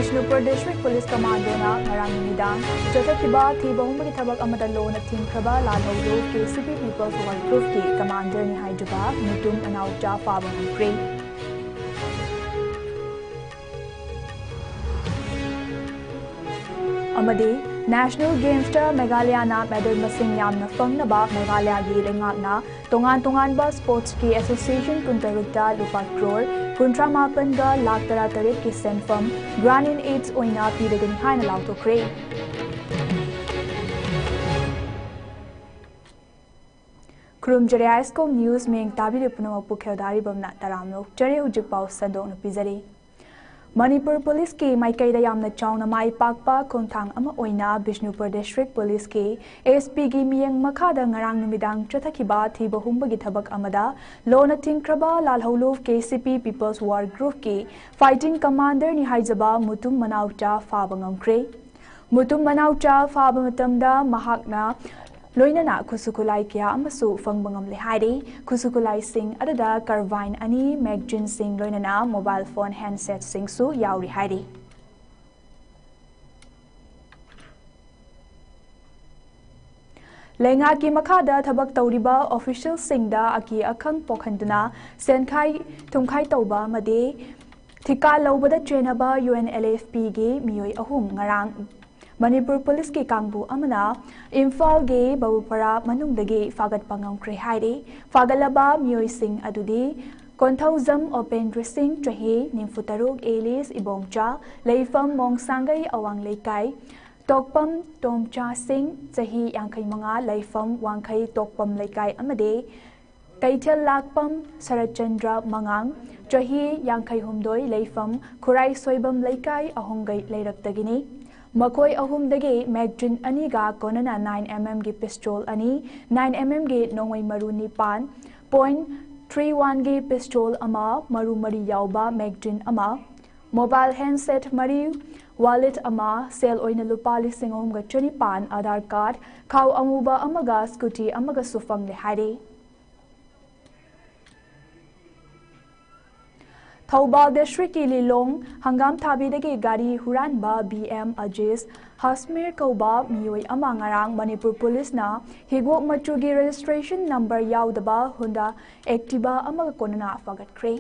Bishnupur District Police Commander na ngarang numidang chothakiba thiba humgi thabak amada lona thingkraba lalholu KCP People's War Group ki commander ni haijuba mutum anaucha faba ngre amadi National Games ta Meghalaya na medal masing yamna fangnaba Meghalaya gi lengakna tongan ba sports ki association kuntarukta lupa crore kuntra mapan ga lakh tara tarit ki senfam grant in aids oina pidagani haina lautokre Krum jare ISCOM news meng tabi rupna pukheldari bamna taramno jare hujik pau sandong na pizari Manipur Police ki maikaida yamna chawna mai pakpa khongthang ama oina Bishnupur District Police ki SP gi miyang makhada ngarang numidang chothakiba thiba humbagi thabak amada lona thingkraba lalholov KCP People's War Group ki fighting commander ni haijaba mutum manaucha faba ngamkre mutum manaucha faba matamda mahakna loinana kusukulai kya amasu fangbangam le haide kusukulai sing adada carbine ani magazine sing loinana mobile phone handset sing su yauri haide lenga ki makhada thabak tawriba official singda aki akhang pokhanduna senkhai thumkhai tawba made thika lobada trainaba UNLFP gi miyoi ahum ngarang Manipur Police ki kangbu amana Imphal ge Babupara manungdagi fagat pangam kre haide fagalaba miyoi sing adudi konthauzam open dressing trahi nimfutaruk Elis ibongcha leifam mongsangai awang leikai tokpam tomcha sing chahi yangkhai manga leifam wangkhai tokpam leikai amade kaithel lakpam Sarachandra mangang trahi yangkhai humdoi leifam khurai soibam leikai ahongai leiraktagini Makoi ahumdagi magazine aniga konana 9mm gi pistol ani 9mm gi nongwai maru nipan .31 gi pistol ama maru mari yauba magazine ama mobile handset mari wallet ama sel oina lupa lising ahumga chanipan Aadhaar card khaw amuba amaga scooty amaga sufang le haide Thoubal District ki Lilong hangam thabidagi gari huranba BM Ajis Hasmir Kauba miyoi ama ngarang Manipur Police na higwok machugi registration number yaudaba Honda Activa amaga konana fagatkre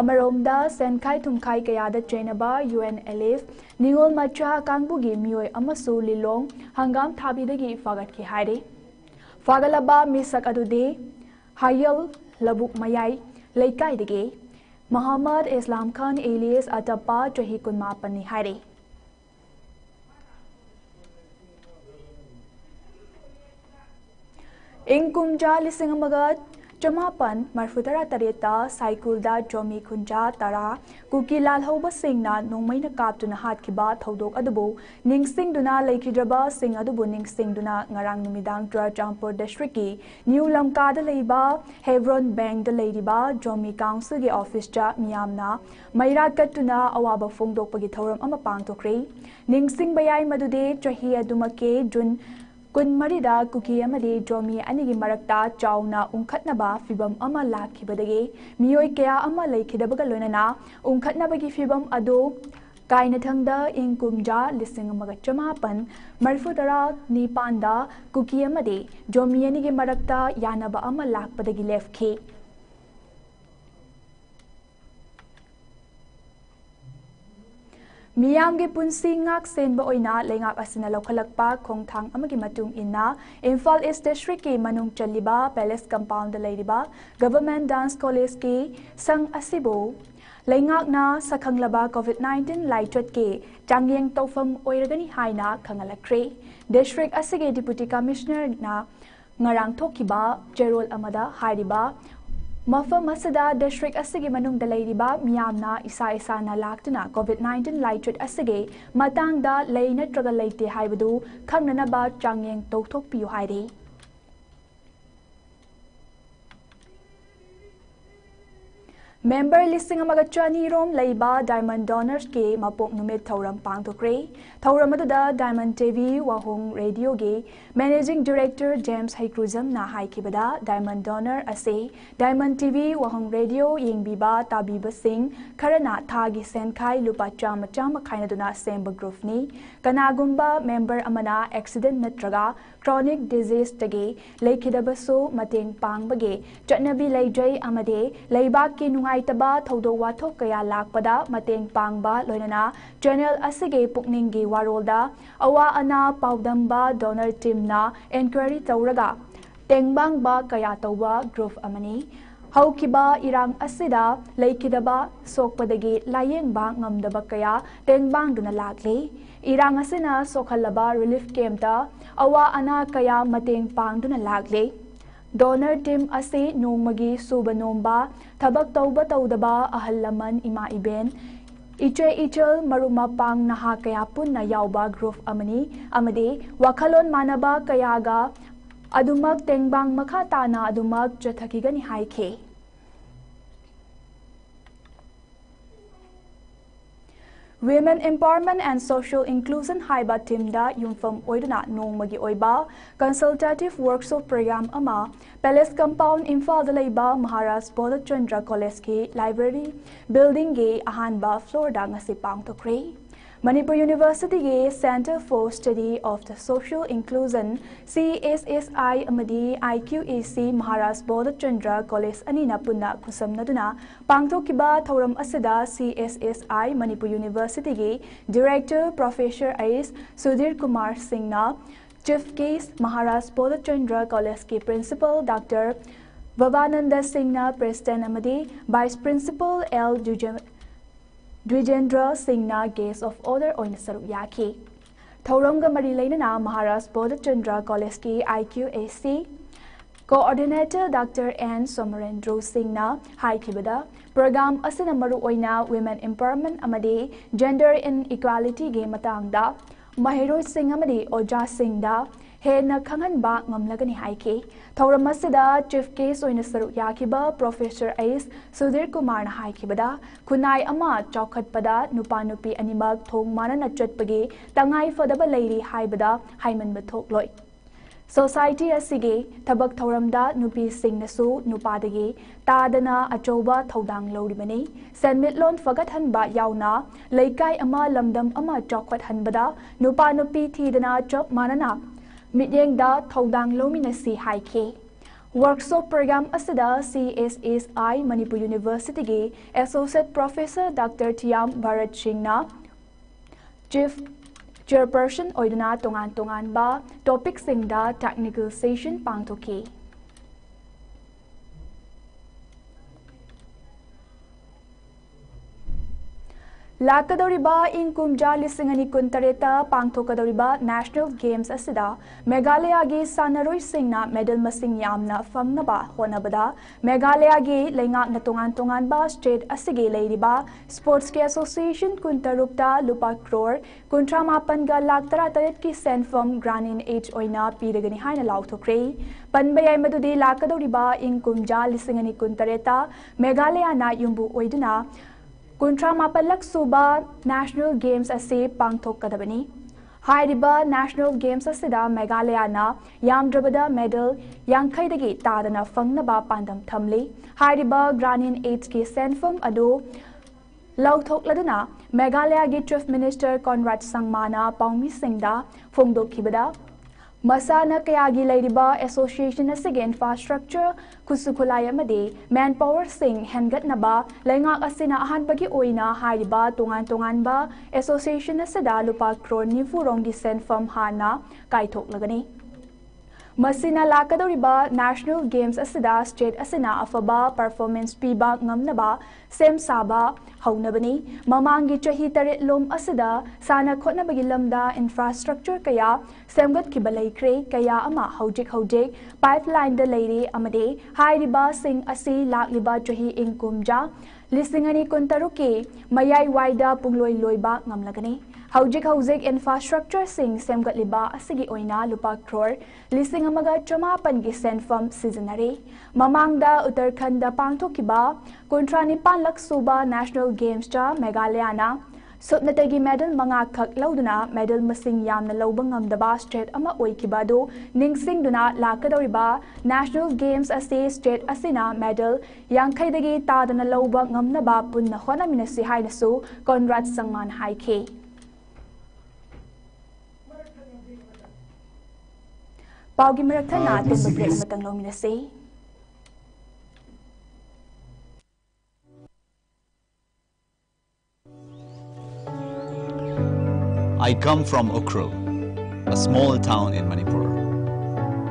Amaromda senkhai thumkhai kayada trainaba UNLF ningol macha kangbugi miyoi amasu Lilong hangam thabidagi fagatki haide fagalaba misak adude Hayal Labuk Mayai Leikai dege Muhammad Islam Khan alias Atapa Trahi Kunmapani Haide. Ingkumja Lisingamagat Jamapan Marfutara Tareta Saikulda Jomi Kunja Tara Kuki Lalhoba Singna Nongmaina Kaptuna Hatkiba Thodok Adubu Ningsing Duna Laikidraba Sing Adubu Ningsing Duna Ngarang Numidang Champur District ki New Lamkada Leiba Hebron Bank the Ladyba Jomi Council gi Office cha Miyamna Mairat Katuna Awaba Fongdok Pagi Thoram Amapang Tokre Ningsing Bayai Madude Trahi Adumake Jun Kun Marida Kuki Amadi Jomi Anigi Marakta Chawna Unkhatnaba Fibam Ama Lakhibadagi Miyoi Kaya Ama Laikidabaga Lunana Unkhatnabagi Fibam Ado Kainathangda Ingkumja Lising Magachamapan Marfutara Nipanda Kuki Amadi Jomi Anigi Marakta Yanaba Ama Lakpadagi Lefki Miyamge punsi ngak senba oina lengak asina lokhalakpa khongthang amagi matung inna Imphal East District ki manung chaliba Palace Compound laidiba Government Dance College ki sang asibo lengak na sakhanglaba COVID-19 laitrat ki changyeng tofam oiragani haina khangalakre District asige Deputy Commissioner na ngarang thokiba Jerol amada hairiba Mafam Masada District Asige Manung Dalairiba Miyamna Isa na Laktuna COVID-19 Laitrit Asige Matangda Lay Natraga Laite Haibadu Kangnanaba Changyeng Toktok Piu Haide Member listing amaga chani rom leiba Diamond Donors ke mapok numit thauram pangthokre thauram aduda Diamond TV wahong radio ge Managing Director James Haikruzam na haikibada Diamond Donor ase Diamond TV wahong radio yengbiba tabiba sing karana thagi senkhai lupa chama khaina duna semba group ni kanagumba member amana accident natraga chronic disease tage leikidabasu mateng pangbage chatnabi leijai amade leiba ki Aitaba Todo Wato Kaya Lakpada Mateng Pangba Loinana Channel Asige Pukningi Warolda Awa Ana Paudamba Donor Timna Enquiry Tauraga Tengbang Ba Kaya Tawa Group Amani Haukiba Irang Asida Laikidaba Sokpadagi Layeng Bang Ngamdaba Kaya Tengbang Duna Lakli Irang Asina Sokalaba Relief Camta Awa Ana Kaya Mateng Pang Duna Lakli Donor team ase nongmagi suba nomba thabak tauba taudaba ahal laman ima iben ichel maruma pang naha kaya punna yauba group amani amade wakhalon manaba kayaga adumak tengbang makha tana adumak chathakigani haike Women Empowerment and Social Inclusion Haiba Timda Yumfam Oidana Nongmagi Oiba Consultative Workshop Program Ama Palace Compound Imphal Dalaiba Maharaj Bodhachandra College Ki Library Building Ge Ahanba Florida Ngasi Pangtokre Manipur University Ge Center for Study of the Social Inclusion CSSI Amadi IQAC Maharaj Bodhachandra College Anina Punna Kusamnaduna Pangtokiba Thoram Asada CSSI Manipur University Ge Director Professor Ais Sudhir Kumar Singna Chief Case Maharaj Bodhachandra College Ki Principal Dr. Vavananda Singna President Amadi Vice Principal L. Dwijendra Singhna Guest of Honor Oina Saruk Yaki Thauramga Mari Lainana Maharaj Bodhachandra College Ki IQAC Coordinator Dr. N. Somarendra Singhna Haikibada Program Asina Maru Oina Women Empowerment Amadi Gender Inequality Ge Matangda Mahiroi Singh Amadi Oja Singhda Hena Khanganba Ngamlagani Haiki Thauramasida Chief Case Oina Saruk Yakiba Professor Ais Sudhir Kumar na Haikibada Kunai Ama Chaukhatpada Nupa Nupi Animag Thong Manana Chatpagi Tangai Fadaba Lady Haibada Haiman Bathok Loi Society Asige Tabak Thauramda Nupi Singh Nasu Nupadagi Tadana Achoba Thaudang Lodimani Senmitlon Fagat Hanba Yauna Laikai Ama Lamdam Ama Chaukhat Hanbada Nupa Nupi Tidana Chop Manana Midyengda Thaudang Lominasi Haike Workshop Program Asida CSSI Manipur University Ge Associate Professor Dr. Tiam Bharat Singhna Chief Chairperson Oidana Tongan Ba Topic Singda Technical Session Pangtoki Lakadoriba in Kumja Lisingani Kuntareta Pangtokadoriba National Games Asida Meghalaya Ge Sanaroi Singna Medal Masing Yamna Fangnaba Honabada Meghalaya Ge Lengak Natongan Ba State Asige Ladiba Sports Ke Association Kuntarupta Lupa Crore Kuntramapanga Laktara Taret Ki Senfam Granin H Oina Piragani Haina Lautokre Panbayay Madudi Lakadoriba in Kumja Lisingani Kuntareta Meghalaya Na Yumbu Oiduna Kuntra Mapalak Suba National Games Ase Pangtok Kadabani Hairiba National Games Asida Meghalayana Yamdrabada Medal Yankaidagi Tadana Fangnaba Pandam Thamli Hairiba Granin 8K Senfam Ado Lautok Ladana Meghalaya Chief Minister Conrad Sangmana Paumi Singda Fungdo Kibada Masana Kayagi Ladiba Association Asige Infrastructure Kusukulaya Made Manpower Sing Hengat Naba Lengak Asina Ahanbagi Oina Hariba Tongan Ba Association Asada Lupa Crore Nifurongi Senfam Hana Kaitok Lagani Masina Lakadoriba National Games Asida State Asina Afaba Performance Piba Ngamnaba Sem Saba Haunabani Mamangi Chahi Tarit Lom Asida Sana Khotnabagi Lamda Infrastructure Kaya Semgat Kibalai Kre Kaya Ama Hojik Pipeline the Lady Amade Hairiba Sing Asi Lakliba Chahi Inkumja Lisingani Kuntaruki Mayai Waida Pungloi Loiba Ngamlagani Hauzik infrastructure sing semgatliba asigi oina lupa crore lising amaga chamapan gi senfam seasonary mamangda Uttarakhand da pangthokiba kuntranipan laksuba national games cha Meghalayana Sopnatagi medal manga khak lauduna medal masing yamna lauba ngamdaba state ama oikibadu ningsingduna lakadoriba national games ase state asina medal yangkhaidagi tadana lauba ngamnaba punna honaminasi hainasu Conrad Sangman haike Paugi marathana temba break matang lominasi I come from Ukru, a small town in Manipur.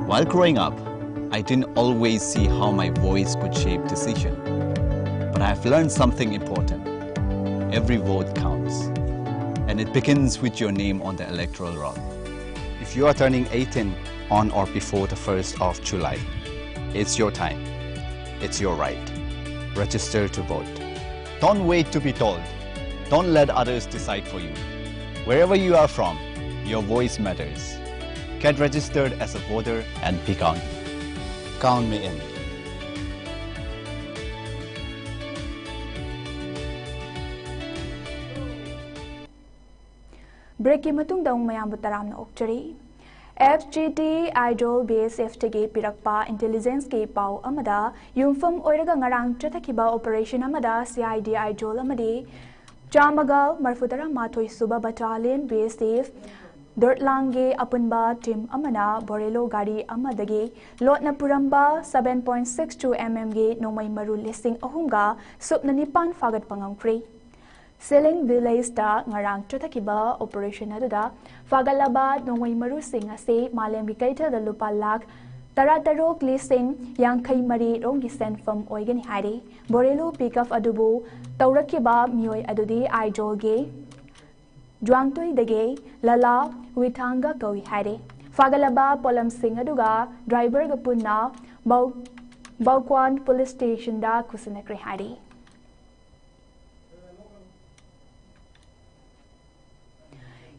While growing up, I didn't always see how my voice could shape decision. But I have learned something important. Every vote counts. And it begins with your name on the electoral roll. If you are turning 18 on or before the 1st of July, it's your time. It's your right. Register to vote. Don't wait to be told. Don't let others decide for you. Wherever you are from, your voice matters. Get registered as a voter and be counted. Count me in. Breaking matungdang mayam butaram na okchari. FGT Idol BSF tagi pirakpa intelligence ke pau amada yumfam oiraga ngarang chathakiba operation amada CID Idol amadi Jamagal Marfutara Mathoi Suba Battalion BSF Dortlange Apunba Team Amana Borelo Gari Amadagi Lotna Puramba 7.62 mm ge Nomai Maru Listing Ahunga Supnanipan Fagat Pangamkri Selling Village da Ngarang Chatakiba Operation Adada Fagalaba Nomai Maru Sing Ase Malem Bikaita the Lupa Lak Taratarok Listing Yankai Mari Rongi Send from Oigan Hari Borelo Pickup Adubu Taurakiba Mioy Adudi Idolge Juangtui Dege Lala Witanga Kawi Hari Fagalaba Polam Sing Aduga Driver Gapuna Baukwan Police Station da Kusanakri Hari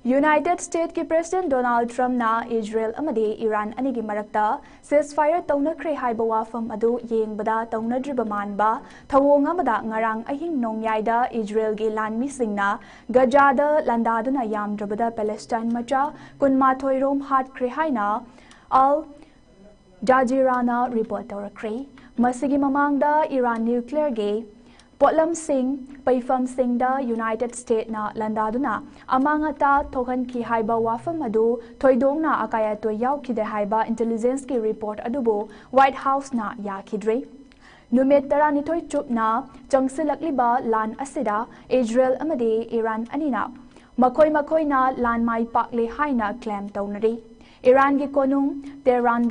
United States ki President Donald Trump na Israel amadi Iran anigi marakta ceasefire taunakre haiba wafam adu yengbada taunadriba manba thawong amada ngarang ahing nongyaida Israel gi lanmi singna Gaza landaduna yamdrabada Palestine macha kunmathoi rom hat kre haina Al Jazeera report tawrakre masigi mamangda Iran nuclear ge Potlam Singh, Paifam Singh da United States na landaduna amangata thokan ki haiba wafam adu thoidong na akaya to yaw ki de haiba intelligence ki report adubo White House na ya kidre Numit tarani thoi chup na changsilakliba lan asida Israel amadi Iran anina makoi na lan mai pakle haina claim taunari Iran gi konung Tehran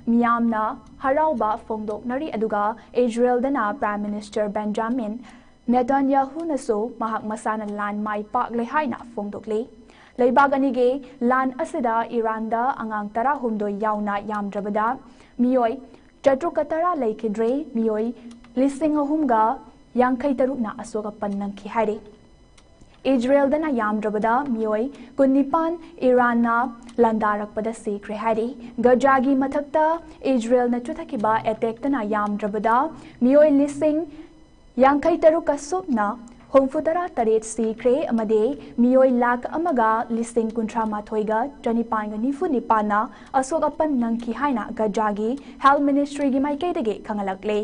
miyamna harauba fongdok nari aduga Israel dana Prime Minister Benjamin Netanyahu naso mahak masana lan mai pak le haina fongdok le leibag anige lan asida Iran da angang tara humdo yauna yamdrabada miyoi chatrukatara leikidre miyoi lising ahumga yangkai taruk na asoga pannang ki haire Israel dana yamdrabada miyoi kunnipan Iran na landarakpada sikre hari Gajagi mathakta Israel na chuthakiba attack dana yamdrabada miyoi lising yangkai taruk asupna homfutara taret sikre amade miyoi lak amaga lising kuntra mathoiga janipanga nifu nipana asogapan nangki haina Gajagi Health Ministry gi maikaidage kangalakle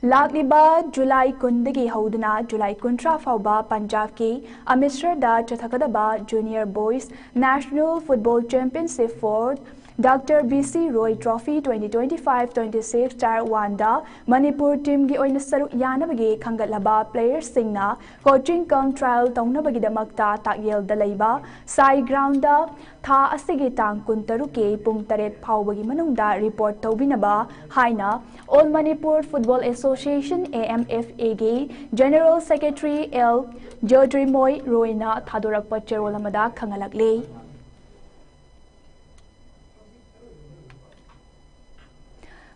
Lagliba July Kundagi Hodana July Kuntra Fauba Punjab ki Amritsar da Chathakadaba Junior Boys National Football Championship for Dr. BC Roy Trophy 2025-26 Tier 1 da Manipur team gi oina saruk yanabagi khangatlaba players singna coaching cum trial taunabagi damakta takyel da leiba sai ground da tha asigi tang kuntaruke pung taret phawbagi manungda report tawbinaba haina All Manipur Football Association AMFA gi General Secretary L Jodri Moy Roina thadorakpa cherol amada khangalakle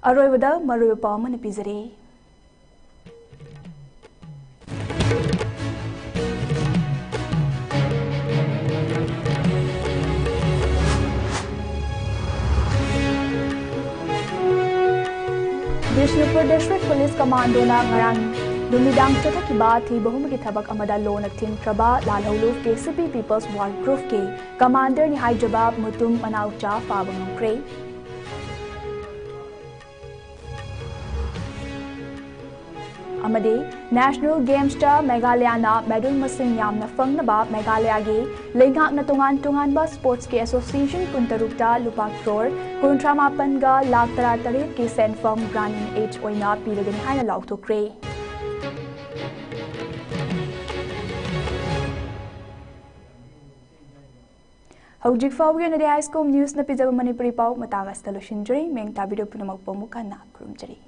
Aroibada Maruyapa Manipizare Bishnupur District Police Commando na ngarang Lumidang Chatakiba thi bahumagi thabak amada lona thingkraba lalholuf KCP People's War Group ke commander ni haijabab mutum manaucha fabangkre amade National Games ta Meghalaya na medal masing yamna fangnaba Meghalaya ge lengak na tungan ba sports ke association kuntarukta lupa crore kuntramapan ga lakh tarat ke senfam grant age oina piragani haina lauthokre Hojik fawgi na ISCOM news na pijaba Manipuri pau matagas talushinjuri meng tabido punamak pamukana kurumjari